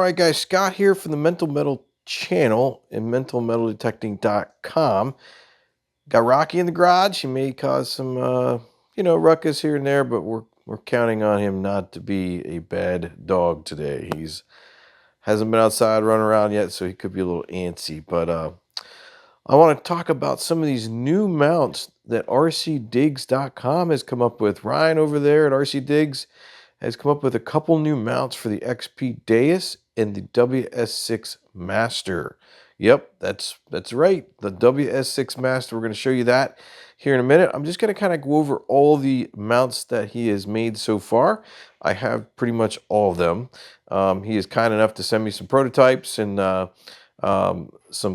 right, guys, Scott here from the Mental Metal channel and mentalmetaldetecting.com. Got Rocky in the garage. He may cause some, ruckus here and there, but we're counting on him not to be a bad dog today. He's hasn't been outside running around yet, so he could be a little antsy. But I want to talk about some of these new mounts that RCDigs.com has come up with. Ryan over there at RCDigs has come up with a couple new mounts for the XP Deus and the WS6 Master. Yep, that's right. The WS6 Master. We're going to show you that here in a minute. I'm just going to kind of go over all the mounts that he has made so far. I have pretty much all of them. He is kind enough to send me some prototypes and some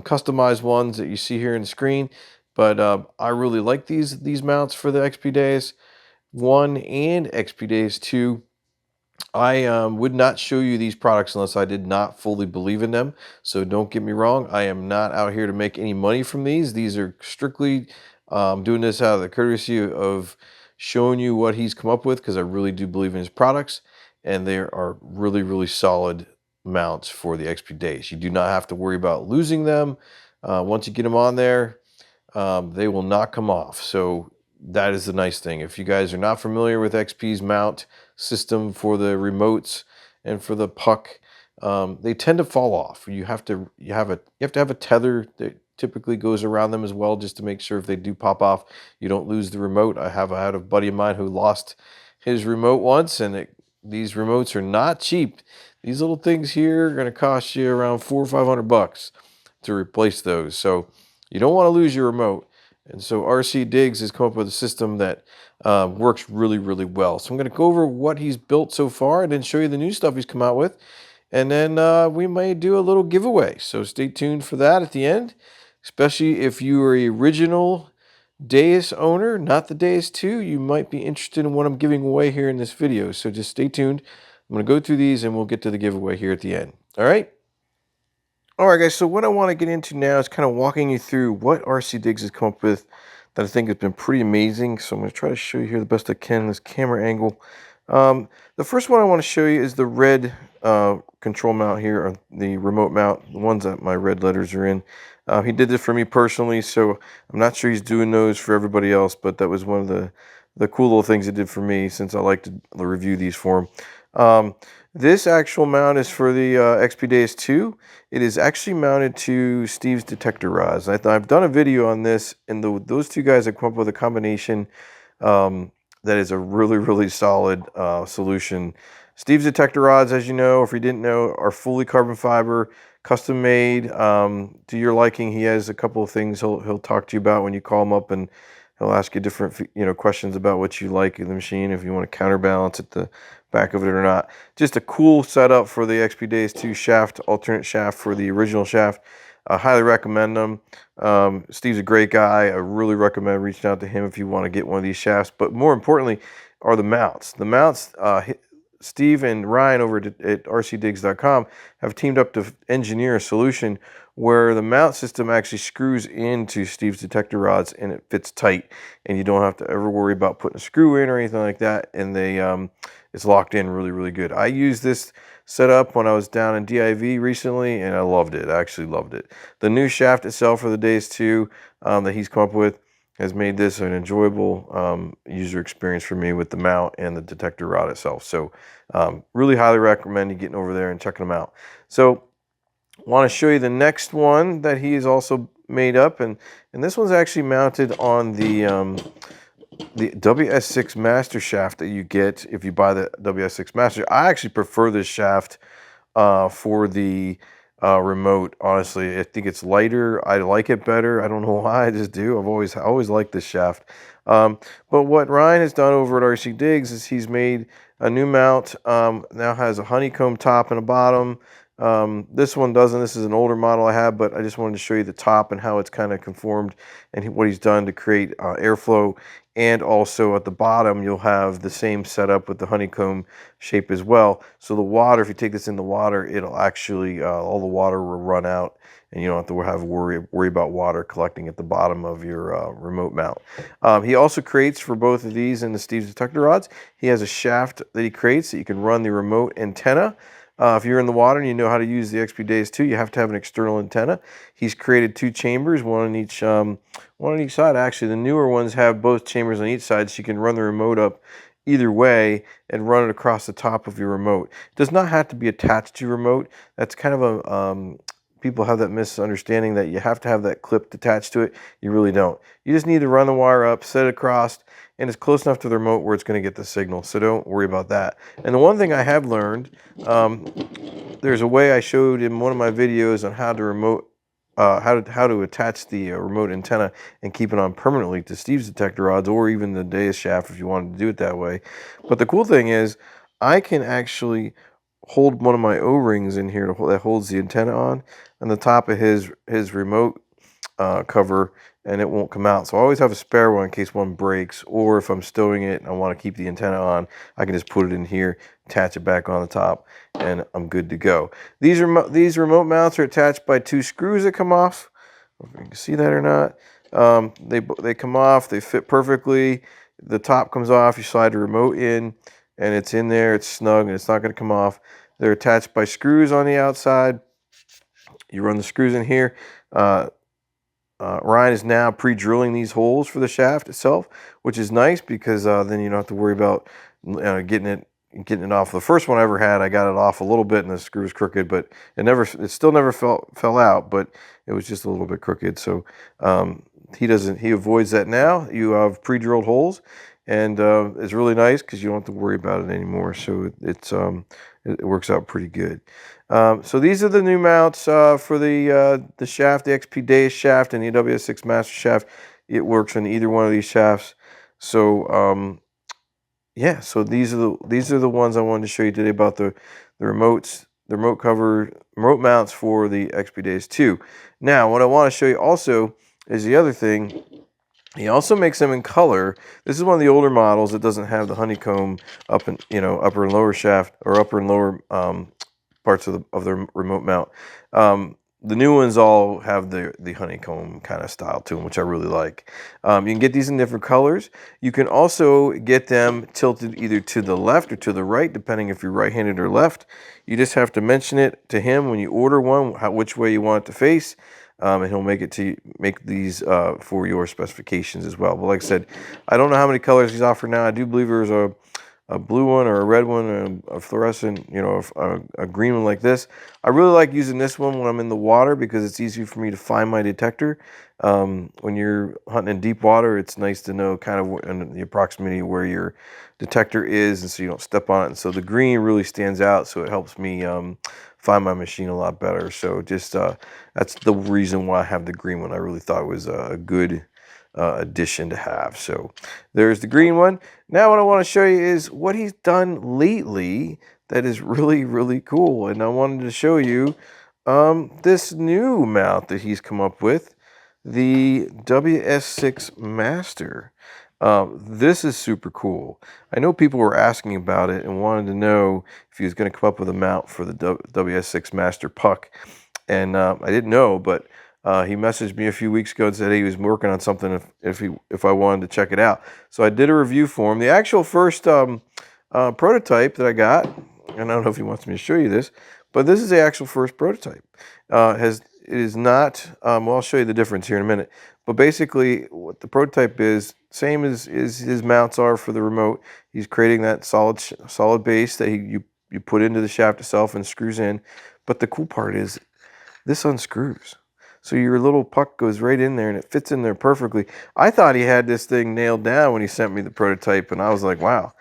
customized ones that you see here on the screen. But I really like these mounts for the XP Deus 1 and XP Deus 2. I would not show you these products unless I did not fully believe in them. So don't get me wrong. I am not out here to make any money from these. These are strictly doing this out of the courtesy of showing you what he's come up with, because I really do believe in his products. And they are really, really solid mounts for the XP Deus. You do not have to worry about losing them. Once you get them on there, they will not come off. So that is the nice thing. If you guys are not familiar with XP's mount system for the remotes and for the puck, they tend to fall off. You have to have a tether that typically goes around them as well, just to make sure if they do pop off, you don't lose the remote. I had a buddy of mine who lost his remote once, and these remotes are not cheap. These little things here are going to cost you around $400 or $500 to replace those. So you don't want to lose your remote. And so RCDigs has come up with a system that works really, really well. So I'm going to go over what he's built so far and then show you the new stuff he's come out with. And then we may do a little giveaway. So stay tuned for that at the end, especially if you are an original Deus owner, not the Deus 2. You might be interested in what I'm giving away here in this video. So just stay tuned. I'm going to go through these and we'll get to the giveaway here at the end. All right? All right, guys, so what I want to get into now is kind of walking you through what RCDigs has come up with that I think has been pretty amazing. So I'm going to try to show you here the best I can in this camera angle. The first one I want to show you is the red control mount here, or the remote mount, the ones that my red letters are in. He did this for me personally, so I'm not sure he's doing those for everybody else, but that was one of the cool little things he did for me, since I like to review these for him. This actual mount is for the XP Deus 2. It is actually mounted to Steve's detector rods. I've done a video on this, and those two guys have come up with a combination that is a really, really solid solution. Steve's detector rods, as you know, if you didn't know, are fully carbon fiber, custom made to your liking. He has a couple of things he'll talk to you about when you call him up, and he'll ask you different questions about what you like in the machine, if you want to counterbalance at the back of it or not. Just a cool setup for the XP Deus 2 shaft, alternate shaft for the original shaft. I highly recommend them. Steve's a great guy. I really recommend reaching out to him if you want to get one of these shafts. But more importantly are the mounts. The mounts, Steve and Ryan over at RCDigs.com have teamed up to engineer a solution where the mount system actually screws into Steve's detector rods and it fits tight, and you don't have to ever worry about putting a screw in or anything like that, and it's locked in really, really good. I used this setup when I was down in DIV recently, and I loved it. I actually loved it. The new shaft itself for the Deus 2 that he's come up with has made this an enjoyable user experience for me with the mount and the detector rod itself. So really highly recommend you getting over there and checking them out. So I want to show you the next one that he has also made up, and this one's actually mounted on the WS6 Master shaft that you get if you buy the WS6 Master. I actually prefer this shaft for the remote. Honestly, I think it's lighter. I like it better. I don't know why, I just do. I always liked this shaft. But what Ryan has done over at RCDigs is he's made a new mount. Now has a honeycomb top and a bottom. This one doesn't. This is an older model I have, but I just wanted to show you the top and how it's kind of conformed, and what he's done to create airflow. And also at the bottom, you'll have the same setup with the honeycomb shape as well. So the water, if you take this in the water, it'll actually, all the water will run out, and you don't have to worry about water collecting at the bottom of your remote mount. He also creates for both of these and the Steve's detector rods. He has a shaft that he creates that you can run the remote antenna If you're in the water and you know how to use the XP-Days 2, you have to have an external antenna. He's created 2 chambers, one on each side. Actually, the newer ones have both chambers on each side, so you can run the remote up either way and run it across the top of your remote. It does not have to be attached to your remote. That's kind of a people have that misunderstanding that you have to have that clip attached to it. You really don't. You just need to run the wire up, set it across, and it's close enough to the remote where it's going to get the signal. So don't worry about that. And the one thing I have learned, there's a way I showed in one of my videos on how to attach the remote antenna and keep it on permanently to Steve's detector rods, or even the Deus shaft if you wanted to do it that way. But the cool thing is, I can actually hold one of my O-rings in here that holds the antenna on the top of his remote cover, and it won't come out. So I always have a spare one in case one breaks, or if I'm stowing it and I want to keep the antenna on, I can just put it in here, attach it back on the top, and I'm good to go. These remote mounts are attached by 2 screws that come off. I don't know if you can see that or not. They come off, they fit perfectly. The top comes off, you slide the remote in, and it's in there, it's snug, and it's not going to come off. They're attached by screws on the outside. You run the screws in here. Ryan is now pre-drilling these holes for the shaft itself, which is nice because then you don't have to worry about getting it off. The first one I ever had, I got it off a little bit and the screw was crooked, but it still never fell out, but it was just a little bit crooked. So he avoids that now. You have pre-drilled holes, and it's really nice because you don't have to worry about it anymore. So it works out pretty good. So these are the new mounts for the shaft, the XP-Days shaft and the WS6 Master shaft. It works on either one of these shafts. So yeah, so these are the ones I wanted to show you today about the remotes, the remote mounts for the XP-Days 2. Now, what I want to show you also is the other thing. He also makes them in color. This is one of the older models that doesn't have the honeycomb upper and lower shaft, or upper and lower parts of the remote mount. The new ones all have the honeycomb kind of style to them, which I really like. You can get these in different colors. You can also get them tilted either to the left or to the right, depending if you're right-handed or left. You just have to mention it to him when you order one, which way you want it to face. And he'll make these for your specifications as well. But like I said, I don't know how many colors he's offering now. I do believe there's a blue one or a red one, or a fluorescent, a green one like this. I really like using this one when I'm in the water because it's easy for me to find my detector. When you're hunting in deep water, it's nice to know kind of the proximity where your detector is, and so you don't step on it. And so the green really stands out, so it helps me find my machine a lot better. So just that's the reason why I have the green one. I really thought it was a good addition to have. So there's the green one. Now what I want to show you is what he's done lately that is really, really cool. And I wanted to show you this new mount that he's come up with, the WS6 Master. This is super cool. I know people were asking about it and wanted to know if he was going to come up with a mount for the WS6 Master puck. And I didn't know, but he messaged me a few weeks ago and said he was working on something if I wanted to check it out. So I did a review for him. The actual first prototype that I got, and I don't know if he wants me to show you this, but this is the actual first prototype. It is not, well, I'll show you the difference here in a minute. But basically, what the prototype is, same as his mounts are for the remote. He's creating that solid base that you put into the shaft itself and screws in. But the cool part is this unscrews. So your little puck goes right in there and it fits in there perfectly. I thought he had this thing nailed down when he sent me the prototype, and I was like, wow.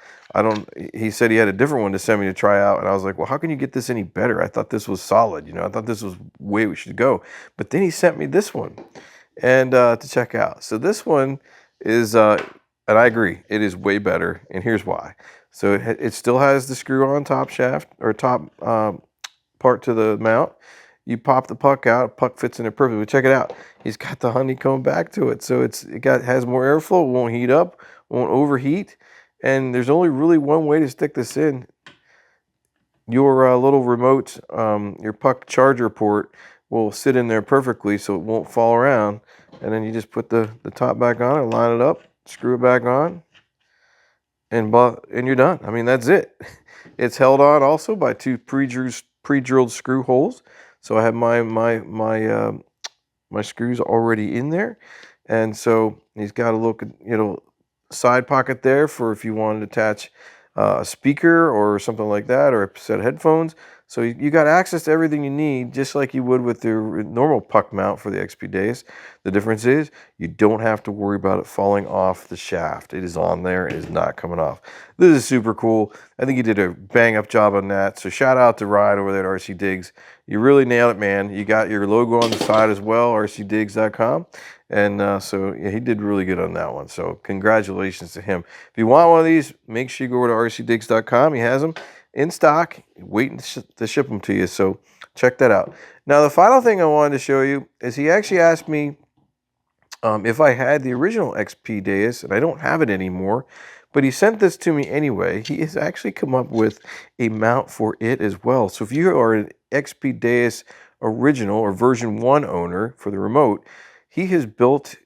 He said he had a different one to send me to try out, and I was like, well, how can you get this any better? I thought this was solid, I thought this was the way we should go. But then he sent me this one and to check out. So this one is, and I agree, it is way better, and here's why. So it still has the screw-on top shaft, or top part to the mount. You pop the puck out, puck fits in there perfectly. Check it out. He's got the honeycomb back to it. So it has more airflow, won't heat up, won't overheat. And there's only really one way to stick this in. Your little remote, your puck charger port will sit in there perfectly so it won't fall around. And then you just put the top back on and line it up, screw it back on, and you're done. I mean, that's it. It's held on also by two pre-drilled screw holes. So I have my screws already in there, and so he's got a little side pocket there for if you wanted to attach a speaker or something like that, or a set of headphones. So you got access to everything you need, just like you would with the normal puck mount for the XP Deus. The difference is you don't have to worry about it falling off the shaft. It is on there. It is not coming off. This is super cool. I think you did a bang up job on that. So shout out to Ryan over there at RCDigs. You really nailed it, man. You got your logo on the side as well, rcdigs.com. And so yeah, he did really good on that one. So congratulations to him. If you want one of these, make sure you go over to rcdigs.com. He has them in stock, waiting to ship them to you. So check that out. Now, the final thing I wanted to show you is he actually asked me if I had the original XP Deus, and I don't have it anymore, but he sent this to me anyway. He has actually come up with a mount for it as well. So if you are an XP Deus original or version 1 owner for the remote, he has built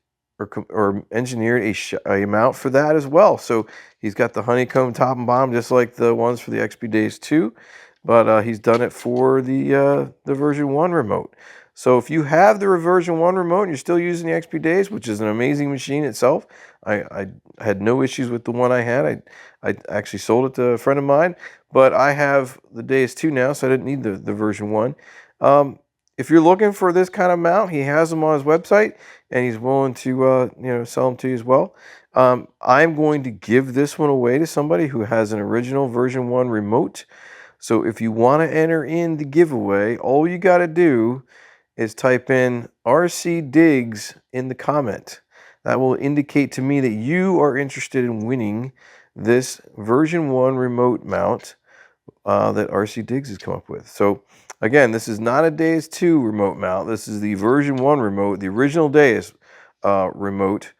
or engineered a mount for that as well. So he's got the honeycomb top and bottom, just like the ones for the XP Deus 2, but he's done it for the version 1 remote. So if you have the version 1 remote and you're still using the XP Deus, which is an amazing machine itself, I had no issues with the one I had. I actually sold it to a friend of mine, but I have the Deus 2 now, so I didn't need the version 1. If you're looking for this kind of mount, he has them on his website, and he's willing to sell them to you as well. I'm going to give this one away to somebody who has an original version 1 remote. So if you want to enter in the giveaway, all you got to do is type in RCDigs in the comment. That will indicate to me that you are interested in winning this version 1 remote mount that RCDigs has come up with. So again, this is not a Deus 2 remote mount. This is the version 1 remote, the original Deus remote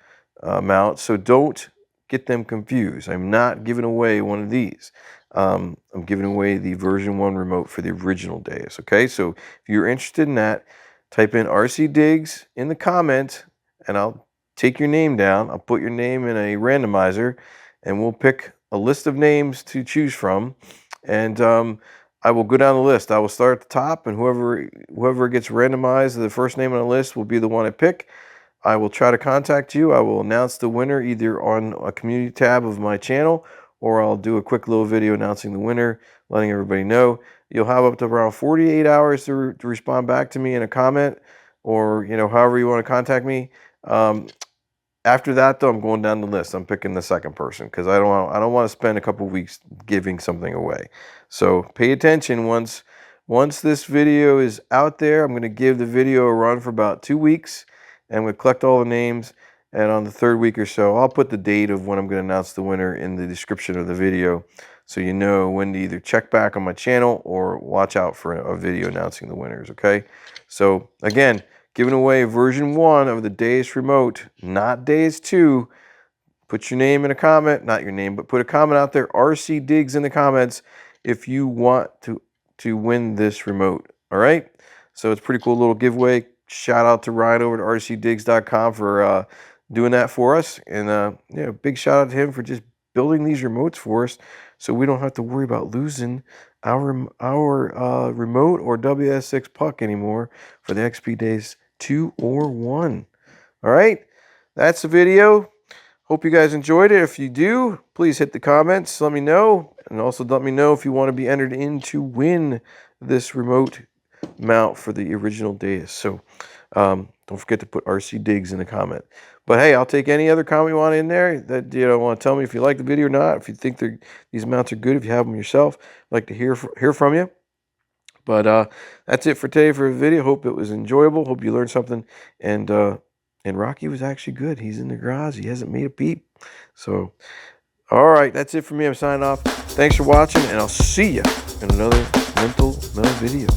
mount. So don't get them confused. I'm not giving away one of these. I'm giving away the version 1 remote for the original Deus. Okay, so if you're interested in that, type in RCDigs in the comment, and I'll take your name down. I'll put your name in a randomizer, and we'll pick a list of names to choose from. And I will go down the list. I will start at the top, and whoever gets randomized, the first name on the list will be the one I pick. I will try to contact you. I will announce the winner either on a community tab of my channel, or I'll do a quick little video announcing the winner, letting everybody know. You'll have up to around 48 hours to respond back to me in a comment, or however you want to contact me. After that, though, I'm going down the list. I'm picking the second person because I don't want to spend a couple weeks giving something away. So pay attention. Once this video is out there, I'm going to give the video a run for about 2 weeks, and we'll collect all the names. And on the third week or so, I'll put the date of when I'm going to announce the winner in the description of the video, so you know when to either check back on my channel or watch out for a video announcing the winners. Okay, so again, giving away version 1 of the Deus remote, not Deus 2. Put your name in a comment, not your name, but put a comment out there, RCDigs in the comments, if you want to win this remote. All right, so it's a pretty cool little giveaway. Shout out to Ryan over at rcdigs.com for doing that for us, and big shout out to him for just building these remotes for us, so we don't have to worry about losing our remote or WS6 puck anymore for the XP Deus 2 or 1. All right, that's the video. Hope you guys enjoyed it. If you do, please hit the comments, let me know, and also let me know if you want to be entered in to win this remote mount for the original Deus. So don't forget to put RCDigs in the comment. But hey, I'll take any other comment you want in there that want to tell me if you like the video or not, if you think these mounts are good, if you have them yourself. I'd like to hear from you. But that's it for today for the video. Hope it was enjoyable. Hope you learned something. And Rocky was actually good. He's in the garage. He hasn't made a peep. So, all right, that's it for me. I'm signing off. Thanks for watching, and I'll see you in another video.